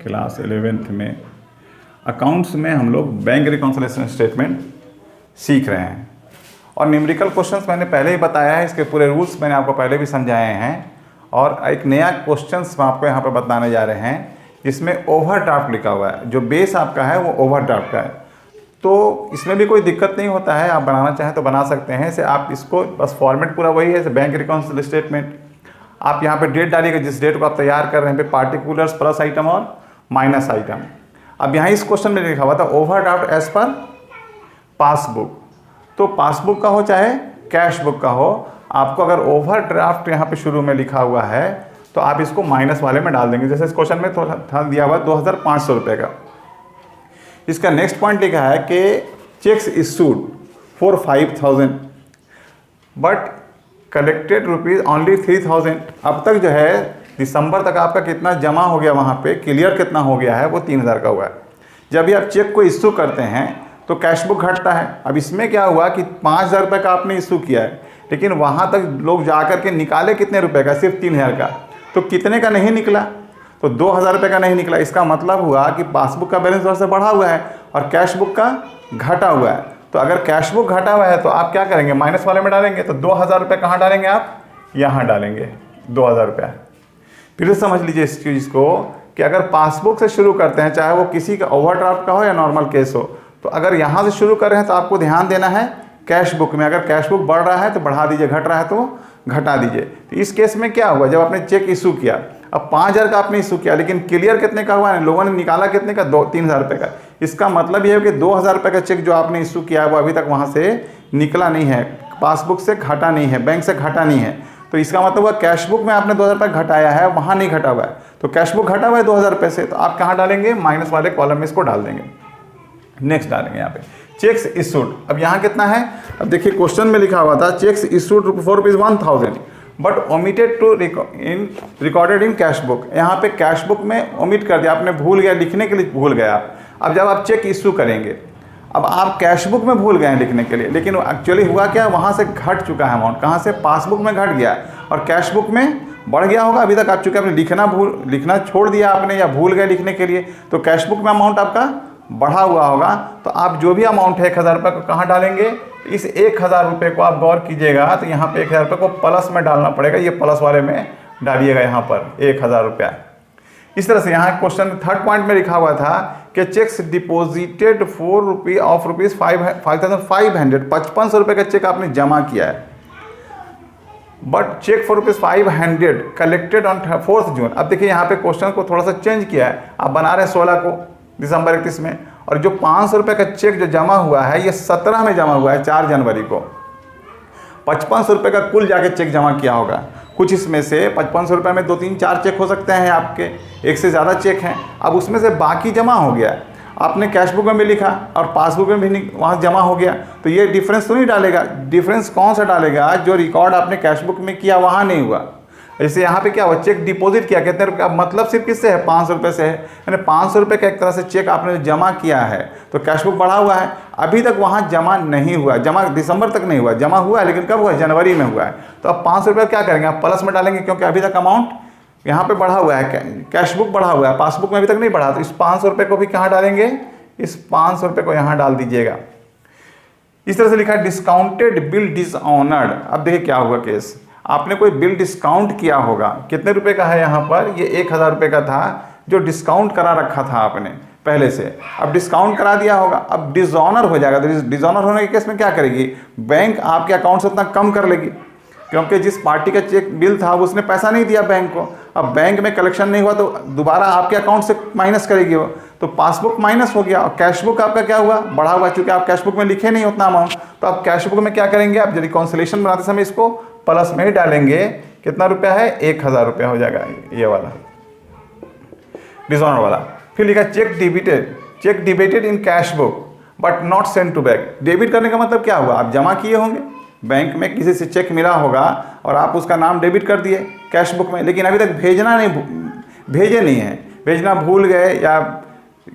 Class 11th में accounts में हम लोग बैंक रिकॉन्सिलिएशन स्टेटमेंट सीख रहे हैं। और न्यूमेरिकल क्वेश्चंस मैंने पहले ही बताया है, इसके पूरे रूल्स मैंने आपको पहले भी समझाए हैं। और एक नया क्वेश्चंस हम आपको यहाँ पर बताने जा रहे हैं जिसमें ओवरड्राफ्ट लिखा हुआ है। जो बेस आपका है वो ओवरड्राफ्ट का है, तो इसमें भी कोई दिक्कत नहीं होता है। आप बनाना चाहें तो बना सकते हैं। इसे आप इसको बस फॉर्मेट पूरा वही है, बैंक रिकॉन्सिलिएशन स्टेटमेंट। आप यहाँ पे डेट डालिएगा जिस डेट को आप तैयार कर रहे हैं, पार्टिकुलर्स प्लस आइटम और माइनस आइटम। अब यहाँ इस क्वेश्चन में लिखा हुआ था ओवरड्राफ्ट एज पर पासबुक। तो पासबुक का हो चाहे कैश बुक का हो, आपको अगर ओवरड्राफ्ट यहाँ पे शुरू में लिखा हुआ है तो आप इसको माइनस वाले में डाल देंगे। जैसे इस क्वेश्चन में था दिया हुआ 2500 रुपये का। इसका नेक्स्ट पॉइंट लिखा है कि cheques issued for 5000 but collected rupees only 3000। अब तक जो है दिसंबर तक आपका कितना जमा हो गया, वहाँ पे क्लियर कितना हो गया है, वो 3000 का हुआ है। जब भी आप चेक को इशू करते हैं तो कैश बुक घटता है। अब इसमें क्या हुआ कि 5000 रुपये का आपने इशू किया है, लेकिन वहाँ तक लोग जा कर के निकाले कितने रुपए का, सिर्फ 3000 का। तो कितने का नहीं निकला, तो 2000 रुपये का नहीं निकला। इसका मतलब हुआ कि पासबुक का बैलेंस थोड़ा सा बढ़ा हुआ है और कैश बुक का घटा हुआ है। तो अगर कैश बुक घटा हुआ है तो आप क्या करेंगे, माइनस वाले में डालेंगे। तो 2000 रुपये कहाँ डालेंगे आप, यहाँ डालेंगे 2000 रुपये। फिर समझ लीजिए इस चीज़ को कि अगर पासबुक से शुरू करते हैं, चाहे वो किसी का ओवरड्राफ्ट का हो या नॉर्मल केस हो, तो अगर यहाँ से शुरू कर रहे हैं तो आपको ध्यान देना है कैश बुक में। अगर कैश बुक बढ़ रहा है तो बढ़ा दीजिए, घट रहा है तो घटा दीजिए। तो इस केस में क्या हुआ, जब आपने चेक इशू किया, अब 5000 का आपने इशू किया, लेकिन क्लियर कितने का हुआ है, लोगों ने निकाला कितने का, 3000 रुपये का। इसका मतलब यह है कि 2000 रुपये का चेक जो आपने इशू किया है वो अभी तक वहाँ से निकला नहीं है, पासबुक से घटा नहीं है, बैंक से घटा नहीं है। तो इसका मतलब हुआ कैश बुक में आपने 2000 रुपये घटाया है, वहाँ नहीं घटा हुआ है। तो कैश बुक घटा हुआ है 2000 रुपये से, तो आप कहाँ डालेंगे, माइनस वाले कॉलम में इसको डाल देंगे। नेक्स्ट डालेंगे यहाँ पे चेक्स इशूड। अब यहाँ कितना है, अब देखिए क्वेश्चन में लिखा हुआ था cheques issued for ₹1000 but omitted to recorded in cash book. यहाँ पे कैश बुक में ओमिट कर दिया, आपने भूल गया, लिखने के लिए भूल गए आप। अब जब आप चेक इशू करेंगे, अब आप कैश बुक में भूल गए हैं लिखने के लिए, लेकिन एक्चुअली हुआ क्या, वहाँ से घट चुका है अमाउंट। कहाँ से, पासबुक में घट गया और कैश बुक में बढ़ गया होगा। अभी तक आप चूँकि आपने लिखना छोड़ दिया आपने या भूल गए लिखने के लिए, तो कैश बुक में अमाउंट आपका बढ़ा हुआ होगा। तो आप जो भी अमाउंट है 1000 रुपये को कहाँ डालेंगे, इस 1000 रुपये को आप गौर कीजिएगा तो यहाँ पे 1000 रुपये को प्लस में डालना पड़ेगा। ये प्लस वाले में डालिएगा यहाँ पर 1000 रुपया। इस तरह से यहाँ क्वेश्चन थर्ड पॉइंट में लिखा हुआ था कि चेक्स डिपॉजिटेड फॉर ₹5500, 5500 रुपये का चेक आपने जमा किया है, but cheque for ₹500 collected on 4 June. अब देखिए यहाँ पे क्वेश्चन को थोड़ा सा चेंज किया है, आप बना रहे हैं 16 को दिसंबर 31 में, और जो 500 रुपये का चेक जो जमा हुआ है ये 17 में जमा हुआ है, 4 जनवरी को। 5500 रुपये का कुल जाके चेक जमा किया होगा। कुछ इसमें से 5500 रुपये में 2, 3, 4 चेक हो सकते हैं आपके, एक से ज़्यादा चेक हैं। अब उसमें से बाकी जमा हो गया, आपने कैश बुक में भी लिखा और पासबुक में भी वहाँ जमा हो गया, तो ये डिफरेंस तो नहीं डालेगा। डिफरेंस कौन सा डालेगा, जो रिकॉर्ड आपने कैश बुक में किया वहाँ नहीं हुआ। जैसे यहाँ पे क्या हुआ, चेक डिपॉजिट किया कितने रुपये, अब मतलब सिर्फ किससे है, 500 रुपये से है, यानी 500 रुपये का एक तरह से चेक आपने जमा किया है, तो कैश बुक बढ़ा हुआ है। अभी तक वहाँ जमा नहीं हुआ, जमा दिसंबर तक नहीं हुआ, जमा हुआ है लेकिन कब हुआ, जनवरी में हुआ है। तो अब 500 रुपये क्या करेंगे, आप प्लस में डालेंगे, क्योंकि अभी तक अमाउंट यहाँ पर बढ़ा हुआ है, कैश बुक बढ़ा हुआ है, पासबुक में अभी तक नहीं बढ़ा। तो इस 500 रुपये को भी कहाँ डालेंगे, इस 500 रुपये को यहाँ डाल दीजिएगा। इस तरह से लिखा है डिस्काउंटेड बिल डिसऑनर्ड। अब देखिए क्या हुआ केस, आपने कोई बिल डिस्काउंट किया होगा, कितने रुपए का है यहाँ पर, ये 1000 रुपये का था जो डिस्काउंट करा रखा था आपने पहले से, अब डिस्काउंट करा दिया होगा, अब डिसऑनर हो जाएगा। तो डिसऑनर होने के केस में क्या करेगी, बैंक आपके अकाउंट से उतना कम कर लेगी, क्योंकि जिस पार्टी का चेक बिल था उसने पैसा नहीं दिया बैंक को। अब बैंक में कलेक्शन नहीं हुआ तो दोबारा आपके अकाउंट से माइनस करेगी वो, तो पासबुक माइनस हो गया और कैश बुक आपका क्या हुआ, बढ़ा हुआ, चूँकि आप कैश बुक में लिखे नहीं उतना अमाउंट। तो आप कैश बुक में क्या करेंगे, आप रिकॉन्सिलिएशन बनाते समय इसको प्लस में ही डालेंगे। कितना रुपया है, 1000 रुपया हो जाएगा ये वाला डिसऑनर वाला। फिर लिखा cheque debited in cash book but not send to bank. Debit करने का मतलब क्या हुआ, आप जमा किए होंगे बैंक में, किसी से चेक मिला होगा और आप उसका नाम डेबिट कर दिए कैश बुक में, लेकिन अभी तक भेजे नहीं है, भेजना भूल गए या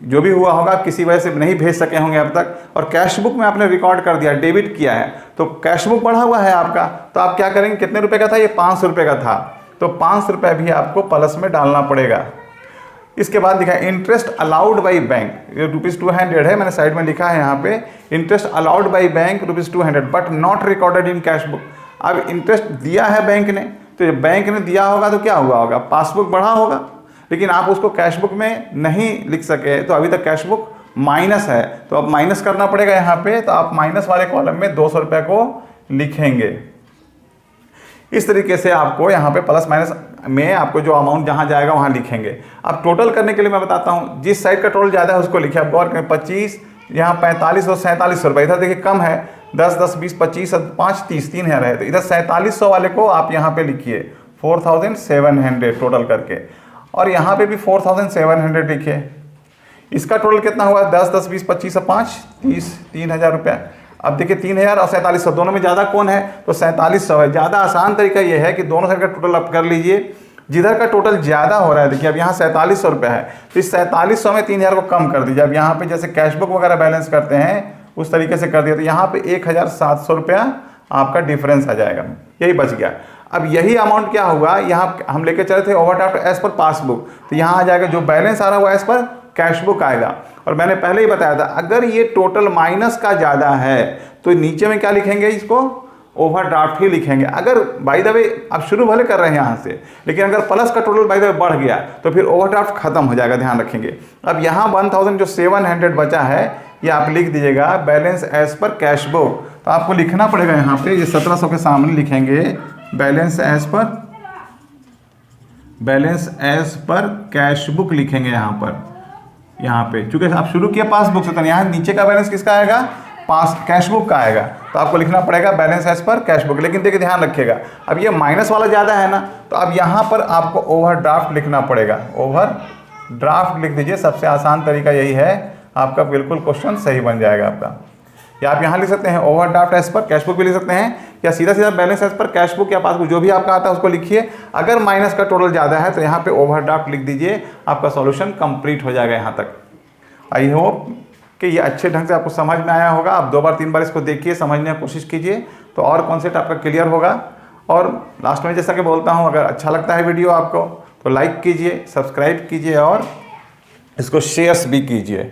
जो भी हुआ होगा, किसी वजह से नहीं भेज सके होंगे अब तक, और कैश बुक में आपने रिकॉर्ड कर दिया, डेबिट किया है, तो कैश बुक बढ़ा हुआ है आपका। तो आप क्या करेंगे, कितने रुपए का था ये, 500 रुपये का था, तो 500 रुपये भी आपको प्लस में डालना पड़ेगा। इसके बाद लिखा है इंटरेस्ट अलाउड बाई बैंक, ये ₹200 है, मैंने साइड में लिखा है यहाँ पे interest allowed by bank ₹200 but not recorded in cash book. अब इंटरेस्ट दिया है बैंक ने, तो जब बैंक ने दिया होगा तो क्या हुआ होगा, पासबुक बढ़ा होगा, लेकिन आप उसको कैश बुक में नहीं लिख सके, तो अभी तक कैश बुक माइनस है, तो अब माइनस करना पड़ेगा यहाँ पे, तो आप माइनस वाले कॉलम में 200 रुपये को लिखेंगे। इस तरीके से आपको यहाँ पे प्लस माइनस में आपको जो अमाउंट जहाँ जाएगा वहाँ लिखेंगे। अब टोटल करने के लिए मैं बताता हूँ, जिस साइड का टोटल ज़्यादा है उसको लिखिए। अब गौर करें 25, यहाँ 45 और 4700 रुपये, इधर देखिए कम है 10, 10, 20, 25, 5, 30, 3000 है, तो इधर 4700 वाले को आप यहाँ पे लिखिए 4700 टोटल करके, और यहाँ पे भी 4700 लिखिए। इसका टोटल कितना हुआ, 10, 10, 20, 25 और 5, 30, 3000 रुपया। अब देखिए 3000 और 4700 दोनों में ज़्यादा कौन है, तो 4700 है। ज़्यादा आसान तरीका ये है कि दोनों साइड का टोटल आप कर लीजिए, जिधर का टोटल ज़्यादा हो रहा है, देखिए अब यहाँ 4700 रुपये है, तो इस 4700 में 3000 को कम कर दीजिए। अब यहाँ पे जैसे कैश बुक वगैरह बैलेंस करते हैं उस तरीके से कर दिया, तो यहाँ पे 1700 रुपया आपका डिफरेंस आ जाएगा, यही बच गया। अब यही अमाउंट क्या हुआ, यहाँ हम लेके चले थे ओवरड्राफ्ट एज पर पासबुक, तो यहाँ आ जाएगा जो बैलेंस आ रहा है वो एज पर कैश बुक आएगा। और मैंने पहले ही बताया था अगर ये टोटल माइनस का ज़्यादा है तो नीचे में क्या लिखेंगे, इसको ओवरड्राफ्ट ही लिखेंगे। अगर बाय द वे आप शुरू भले कर रहे हैं यहाँ से, लेकिन अगर प्लस का टोटल बाय द वे बढ़ गया तो फिर ओवरड्राफ्ट खत्म हो जाएगा, ध्यान रखेंगे। अब यहाँ 1700 बचा है, ये आप लिख दीजिएगा balance as per cash book. तो आपको लिखना पड़ेगा यहाँ पे, ये 1700 के सामने लिखेंगे balance as per cash book लिखेंगे यहाँ पे चूंकि आप शुरू किया पासबुक से, तो यहाँ नीचे का बैलेंस किसका आएगा, कैश बुक का आएगा, तो आपको लिखना पड़ेगा balance as per cash book. लेकिन देखिए ध्यान रखिएगा, अब ये माइनस वाला ज़्यादा है ना, तो अब यहाँ पर आपको ओवरड्राफ्ट लिखना पड़ेगा, ओवरड्राफ्ट लिख दीजिए। सबसे आसान तरीका यही है, आपका बिल्कुल क्वेश्चन सही बन जाएगा आपका। या आप यहाँ लिख सकते हैं overdraft as per cash book भी लिख सकते हैं, या सीधा सीधा balance as per cash book या पासबुक जो भी आपका आता है उसको लिखिए। अगर माइनस का टोटल ज़्यादा है तो यहाँ पे ओवरड्राफ्ट लिख दीजिए, आपका सॉल्यूशन कंप्लीट हो जाएगा यहाँ तक। आई होप कि ये अच्छे ढंग से आपको समझ में आया होगा। आप 2 बार 3 बार इसको देखिए, समझने की कोशिश कीजिए, तो और कॉन्सेप्ट आपका क्लियर होगा। और लास्ट में जैसा कि बोलता हूँ, अगर अच्छा लगता है वीडियो आपको तो लाइक कीजिए, सब्सक्राइब कीजिए और इसको शेयर्स भी कीजिए।